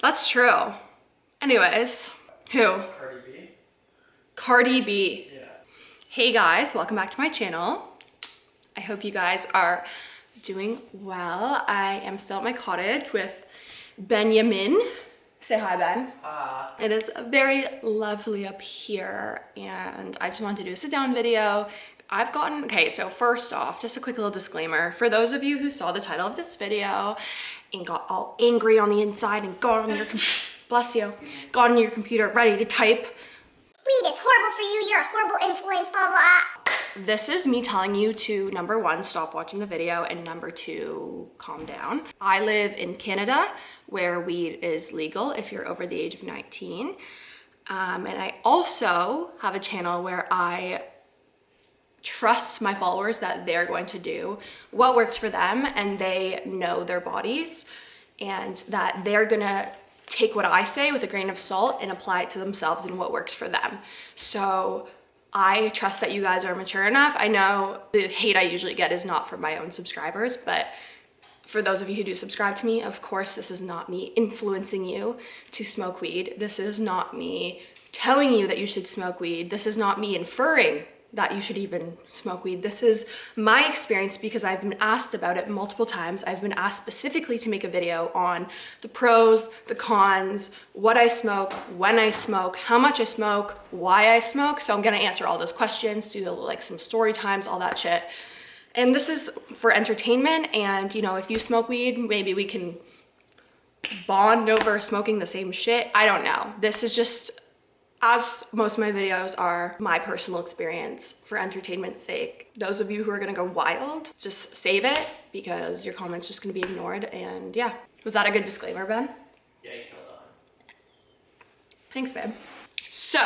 That's true. Anyways, who? Cardi B. Cardi B. Yeah. Hey guys, welcome back to my channel. I hope you guys are doing well. I am still at my cottage with Benjamin. Say hi, Ben. It is very lovely up here, and I just wanted to do a sit-down video. Okay, so first off, just a quick little disclaimer. For those of you who saw the title of this video and got all angry on the inside and got on your bless you, got on your computer ready to type, "Weed is horrible for you, you're a horrible influence, blah blah." this is me telling you to, number one, stop watching the video, and number two, calm down. I live in Canada, where weed is legal if you're over the age of 19. And I also have a channel where I trust my followers that they're going to do what works for them, and they know their bodies, and that they're gonna take what I say with a grain of salt and apply it to themselves and what works for them. So I trust that you guys are mature enough. I know the hate I usually get is not from my own subscribers, but for those of you who do subscribe to me, of course, this is not me influencing you to smoke weed. This is not me telling you that you should smoke weed. This is not me inferring that you should even smoke weed. This is my experience because I've been asked about it multiple times. I've been asked specifically to make a video on the pros, the cons, what I smoke, when I smoke, how much I smoke, why I smoke. So I'm gonna answer all those questions, do like some story times, all that shit. And this is for entertainment, and you know, if you smoke weed, maybe we can bond over smoking the same shit. I don't know. This is just, as most of my videos are, my personal experience for entertainment's sake. Those of you who are gonna go wild, just save it because your comment's just gonna be ignored. And yeah, was that a good disclaimer, Ben? Yeah, you killed that one. Thanks, babe. So,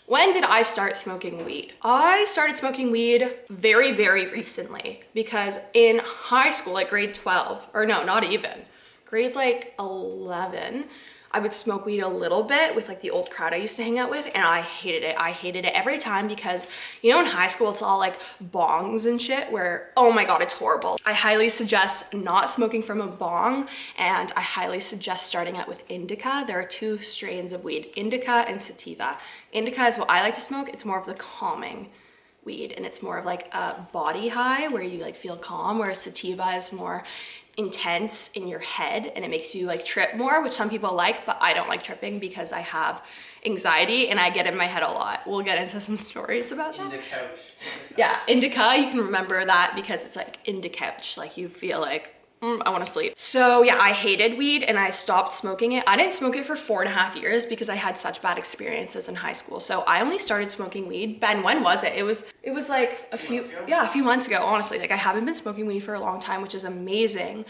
when did I start smoking weed? I started smoking weed very, very recently, because in high school, like grade 12, or no, not even, grade like 11, I would smoke weed a little bit with like the old crowd I used to hang out with, and I hated it. I hated it every time because, you know, in high school, it's all like bongs and shit where, oh my God, it's horrible. I highly suggest not smoking from a bong, and I highly suggest starting out with indica. There are two strains of weed, indica and sativa. Indica is what I like to smoke. It's more of the calming weed, and it's more of like a body high where you like feel calm, whereas sativa is more intense in your head and it makes you like trip more, which some people like, but I don't like tripping because I have anxiety and I get in my head a lot. We'll get into some stories about that. Indica. Yeah, indica, you can remember that because it's like indica, like you feel like, I want to sleep. So yeah, I hated weed and I stopped smoking it. I didn't smoke it for 4.5 years because I had such bad experiences in high school. So I only started smoking weed. Ben, when was it? It was like a few months ago, honestly. Like I haven't been smoking weed for a long time, which is amazing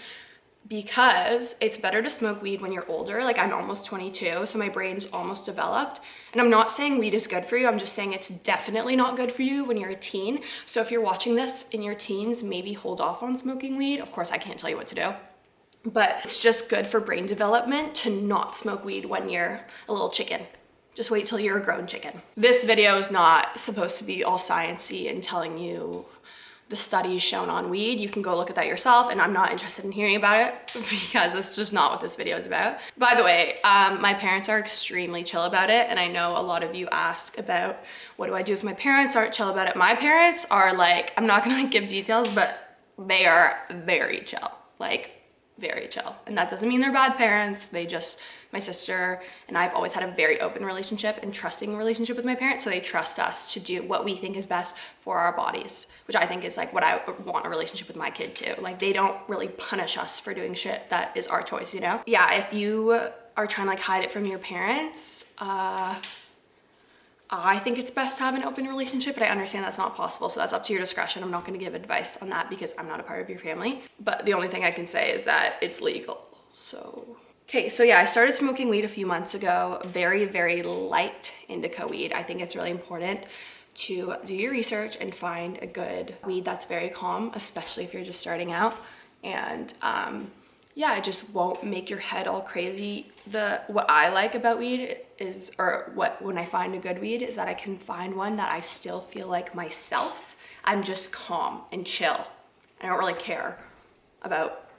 because it's better to smoke weed when you're older. Like I'm almost 22, so my brain's almost developed. And I'm not saying weed is good for you. I'm just saying it's definitely not good for you when you're a teen. So if you're watching this in your teens, maybe hold off on smoking weed. Of course, I can't tell you what to do, but it's just good for brain development to not smoke weed when you're a little chicken. Just wait till you're a grown chicken. This video is not supposed to be all sciencey and telling you the studies shown on weed. You can go look at that yourself, and I'm not interested in hearing about it because that's just not what this video is about. By the way, my parents are extremely chill about it, and I know a lot of you ask about what do I do if my parents aren't chill about it. My parents are like, I'm not gonna like give details, but they are very chill, like very chill. And that doesn't mean they're bad parents. They just, my sister and I've always had a very open relationship and trusting relationship with my parents. So they trust us to do what we think is best for our bodies, which I think is like what I want a relationship with my kid too. Like they don't really punish us for doing shit that is our choice, you know? Yeah, if you are trying to like hide it from your parents, I think it's best to have an open relationship, but I understand that's not possible. So that's up to your discretion. I'm not gonna give advice on that because I'm not a part of your family. But the only thing I can say is that it's legal, so. Okay, so yeah, I started smoking weed a few months ago. Very, very light indica weed. I think it's really important to do your research and find a good weed that's very calm, especially if you're just starting out. And yeah, it just won't make your head all crazy. What I like about weed is, when I find a good weed, is that I can find one that I still feel like myself. I'm just calm and chill. I don't really care about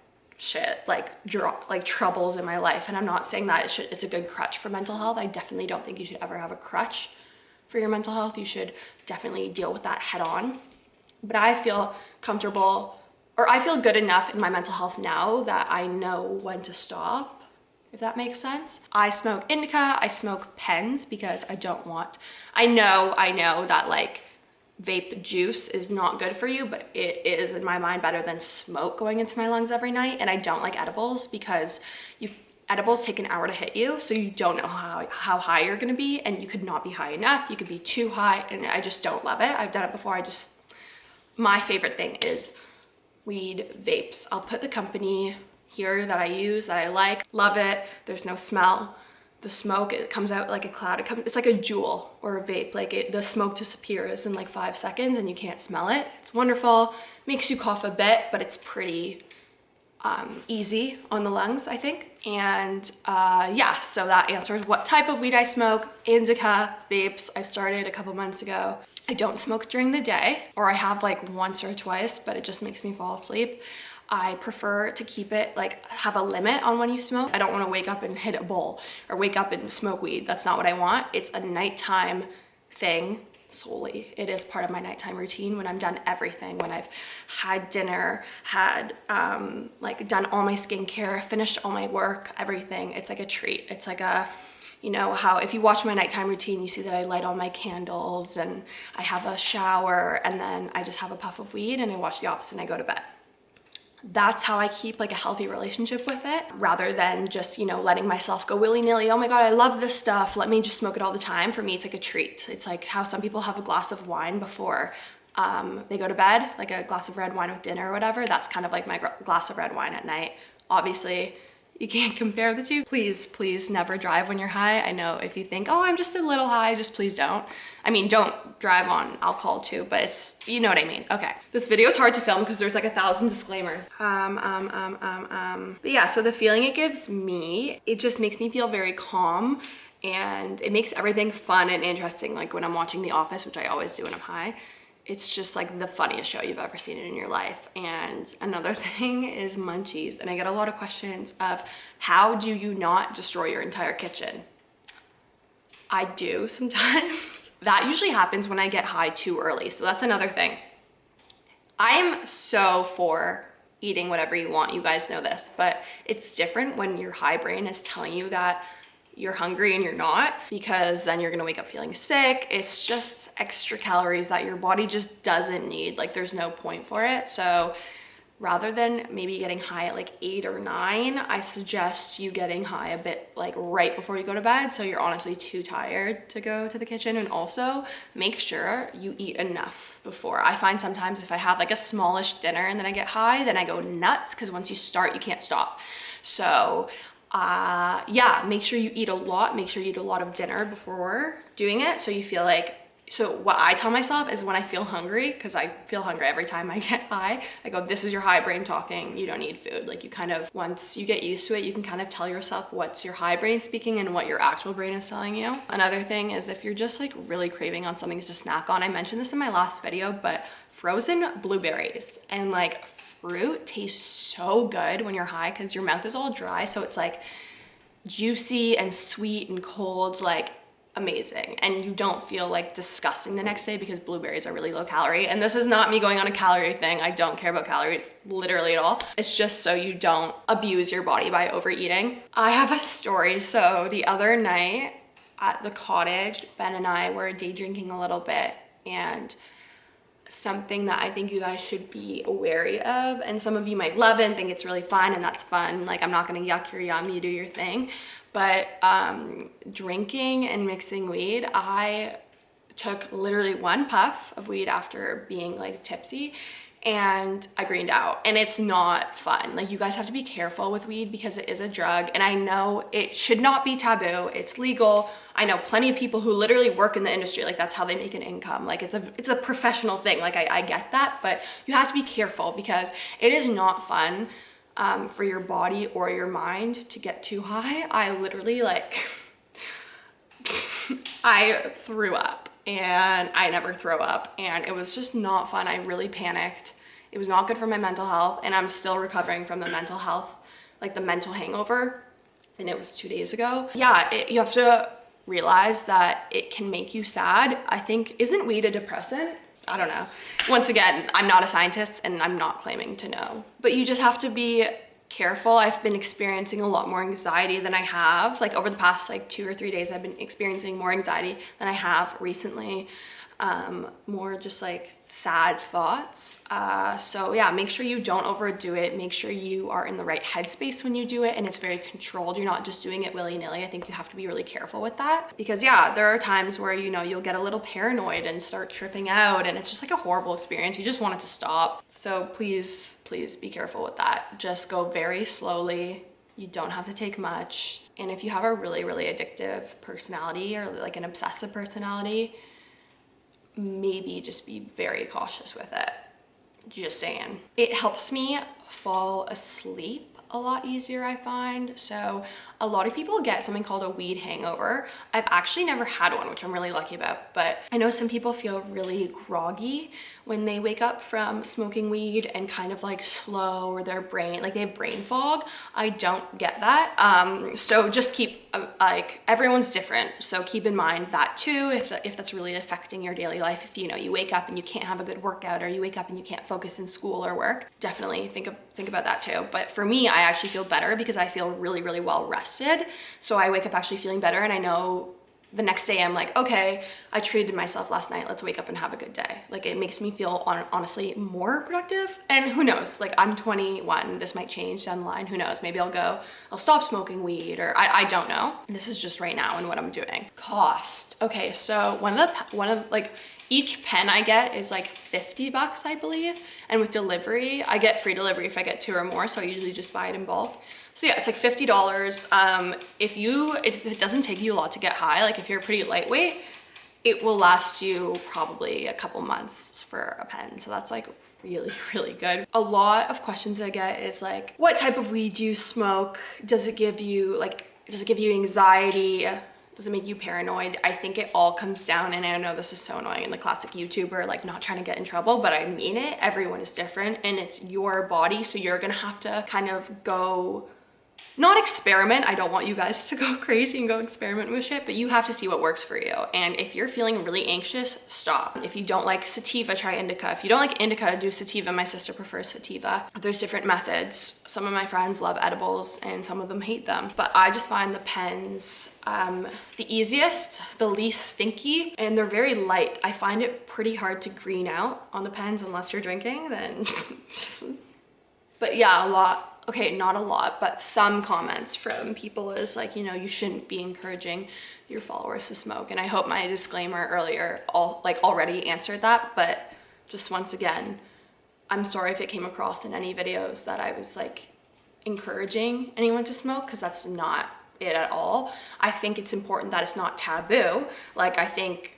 shit, like troubles in my life. And I'm not saying that it's a good crutch for mental health. I definitely don't think you should ever have a crutch for your mental health. You should definitely deal with that head on. But I feel comfortable, or I feel good enough in my mental health now that I know when to stop, if that makes sense. I smoke indica, I smoke pens because I know that like vape juice is not good for you, but it is in my mind better than smoke going into my lungs every night. And I don't like edibles because edibles take an hour to hit you, so you don't know how high you're gonna be, and you could not be high enough, you could be too high, and I just don't love it. I've done it before. My favorite thing is weed vapes. I'll put the company here that I use, that I like. Love it. There's no smell. The smoke, it comes out like a cloud. It's like a jewel or a vape. Like the smoke disappears in like 5 seconds and you can't smell it. It's wonderful. Makes you cough a bit, but it's pretty easy on the lungs, I think. And yeah, so that answers what type of weed I smoke. Indica, vapes. I started a couple months ago. I don't smoke during the day, or I have like once or twice, but it just makes me fall asleep. I prefer to keep it, like, have a limit on when you smoke. I don't want to wake up and hit a bowl or wake up and smoke weed. That's not what I want. It's a nighttime thing solely. It is part of my nighttime routine when I'm done everything, when I've had dinner, had like done all my skincare, finished all my work, everything. It's like a treat. It's like a, you know, how if you watch my nighttime routine, you see that I light all my candles and I have a shower and then I just have a puff of weed and I watch The Office and I go to bed. That's how I keep like a healthy relationship with it, rather than just, you know, letting myself go willy-nilly. Oh my God, I love this stuff. Let me just smoke it all the time. For me, it's like a treat. It's like how some people have a glass of wine before they go to bed, like a glass of red wine with dinner or whatever. That's kind of like my glass of red wine at night. Obviously, you can't compare the two. Please never drive when you're high. I know if you think, oh, I'm just a little high, just please don't. I mean, don't drive on alcohol too, but it's, you know what I mean. Okay. This video is hard to film because there's like 1,000 disclaimers. But yeah, so the feeling it gives me, it just makes me feel very calm and it makes everything fun and interesting. Like when I'm watching The Office, which I always do when I'm high, it's just like the funniest show you've ever seen in your life. And another thing is munchies. And I get a lot of questions of how do you not destroy your entire kitchen? I do sometimes. That usually happens when I get high too early. So that's another thing. I am so for eating whatever you want. You guys know this, but it's different when your high brain is telling you that you're hungry and you're not, because then you're gonna wake up feeling sick. It's just extra calories that your body just doesn't need. Like there's no point for it. So rather than maybe getting high at like 8 or 9, I suggest you getting high a bit like right before you go to bed, so you're honestly too tired to go to the kitchen. And also make sure you eat enough before. I find sometimes if I have like a smallish dinner and then I get high, then I go nuts, because once you start, you can't stop. So yeah, make sure you eat a lot. Make sure you eat a lot of dinner before doing it, so you feel like, so what I tell myself is when I feel hungry, because I feel hungry every time I get high, I go, this is your high brain talking, you don't need food. Like you kind of, once you get used to it, you can kind of tell yourself what's your high brain speaking and what your actual brain is telling you. Another thing is if you're just like really craving on something to snack on, I mentioned this in my last video, but frozen blueberries and like fruit tastes so good when you're high because your mouth is all dry, so it's like juicy and sweet and cold, like amazing. And you don't feel like disgusting the next day because blueberries are really low calorie. And this is not me going on a calorie thing. I don't care about calories literally at all. It's just so you don't abuse your body by overeating. I have a story. So the other night at the cottage, Ben and I were day drinking a little bit, and something that I think you guys should be wary of, and some of you might love it and think it's really fun, and that's fun. Like I'm not gonna yuck your yum, you do your thing. But drinking and mixing weed, I took literally 1 puff of weed after being like tipsy and I greened out, and it's not fun. Like you guys have to be careful with weed because it is a drug, and I know it should not be taboo. It's legal. I know plenty of people who literally work in the industry, like that's how they make an income. Like it's a professional thing. Like I get that, but you have to be careful because it is not fun for your body or your mind to get too high. I literally like, I threw up, and I never throw up, and it was just not fun. I really panicked It was not good for my mental health, and I'm still recovering from the mental health, like the mental hangover, and it was 2 days ago. Yeah, you have to realize that it can make you sad. I think, isn't weed a depressant? I don't know. Once again, I'm not a scientist and I'm not claiming to know, but you just have to be careful. I've been experiencing a lot more anxiety than I have, like over the past like 2 or 3 days, I've been experiencing more anxiety than I have recently. More just like sad thoughts. So yeah, make sure you don't overdo it. Make sure you are in the right headspace when you do it and it's very controlled. You're not just doing it willy-nilly. I think you have to be really careful with that, because yeah, there are times where, you know, you'll get a little paranoid and start tripping out, and it's just like a horrible experience. You just want it to stop. So please be careful with that. Just go very slowly. You don't have to take much. And if you have a really addictive personality or like an obsessive personality, maybe just be very cautious with it. Just saying. It helps me fall asleep a lot easier, I find. So a lot of people get something called a weed hangover. I've actually never had one, which I'm really lucky about, but I know some people feel really groggy when they wake up from smoking weed and kind of like slow, or their brain, like they have brain fog. I don't get that. So just keep, like, everyone's different. So keep in mind that too, if that's really affecting your daily life. If, you know, you wake up and you can't have a good workout, or you wake up and you can't focus in school or work, definitely think about that too. But for me, I actually feel better because I feel really well rested. So I wake up actually feeling better, and I know the next day I'm like, okay, I treated myself last night. Let's wake up and have a good day. Like, it makes me feel honestly more productive. And who knows, like, I'm 21, this might change down the line. Who knows, maybe I'll stop smoking weed, or I don't know. This is just right now and what I'm doing. Cost. Okay, so one of like, each pen I get is like $50, I believe. And with delivery, I get free delivery if I get 2 or more. So I usually just buy it in bulk. So yeah, it's like $50. If it doesn't take you a lot to get high, like if you're pretty lightweight, it will last you probably a couple months for a pen. So that's like really good. A lot of questions I get is like, what type of weed do you smoke? Does it give you anxiety? Does it make you paranoid? I think it all comes down, and I know this is so annoying, and the classic YouTuber, like, not trying to get in trouble, but I mean it. Everyone is different, and it's your body, so you're gonna have to kind of go, not experiment. I don't want you guys to go crazy and go experiment with shit, but you have to see what works for you. And if you're feeling really anxious, stop. If you don't like sativa, try indica. If you don't like indica, do sativa. My sister prefers sativa. There's different methods. Some of my friends love edibles and some of them hate them. But I just find the pens the easiest, the least stinky, and they're very light. I find it pretty hard to green out on the pens unless you're drinking, then but yeah, a lot. Okay, not a lot, but some comments from people is like, you know, you shouldn't be encouraging your followers to smoke. And I hope my disclaimer earlier already answered that. But just once again, I'm sorry if it came across in any videos that I was like encouraging anyone to smoke, because that's not it at all. I think it's important that it's not taboo. Like, I think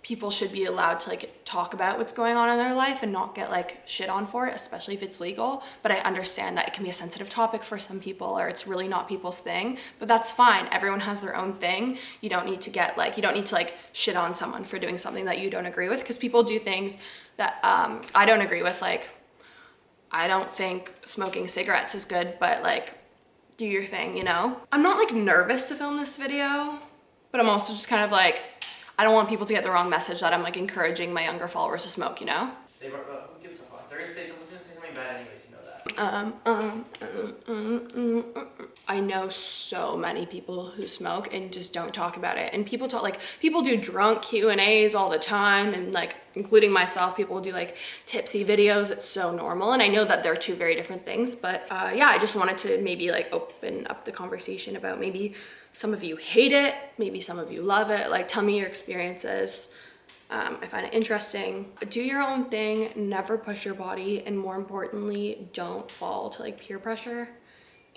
people should be allowed to like talk about what's going on in their life and not get like shit on for it, especially if it's legal. But I understand that it can be a sensitive topic for some people, or it's really not people's thing, but that's fine. Everyone has their own thing. You don't need to shit on someone for doing something that you don't agree with, because people do things that I don't agree with. Like, I don't think smoking cigarettes is good, but like, do your thing, you know? I'm not like nervous to film this video, but I'm also just kind of like, I don't want people to get the wrong message that I'm like encouraging my younger followers to smoke, you know? They were, who gives a fuck? They're gonna say something bad anyways, you know that. I know so many people who smoke and just don't talk about it. And people do drunk Q&As all the time, and like, including myself, people do like tipsy videos. It's so normal. And I know that they're two very different things, but yeah, I just wanted to maybe like open up the conversation about maybe some of you hate it, maybe some of you love it. Like, tell me your experiences. I find it interesting. Do your own thing, never push your body, and more importantly, don't fall to like peer pressure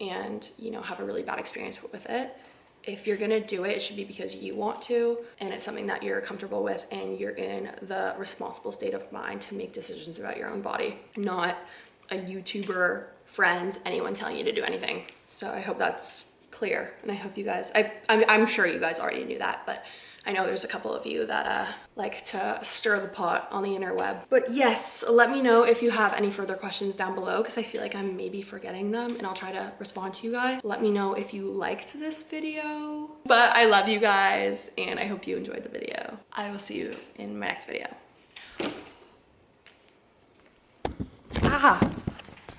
and, you know, have a really bad experience with it. If you're gonna do it, it should be because you want to, and it's something that you're comfortable with, and you're in the responsible state of mind to make decisions about your own body, not a YouTuber, friends, anyone telling you to do anything. So I hope that's clear, and I hope you guys, I'm sure you guys already knew that, but I know there's a couple of you that like to stir the pot on the interweb. But yes, let me know if you have any further questions down below, because I feel like I'm maybe forgetting them, and I'll try to respond to you guys. Let me know if you liked this video. But I love you guys, and I hope you enjoyed the video. I will see you in my next video. Ah!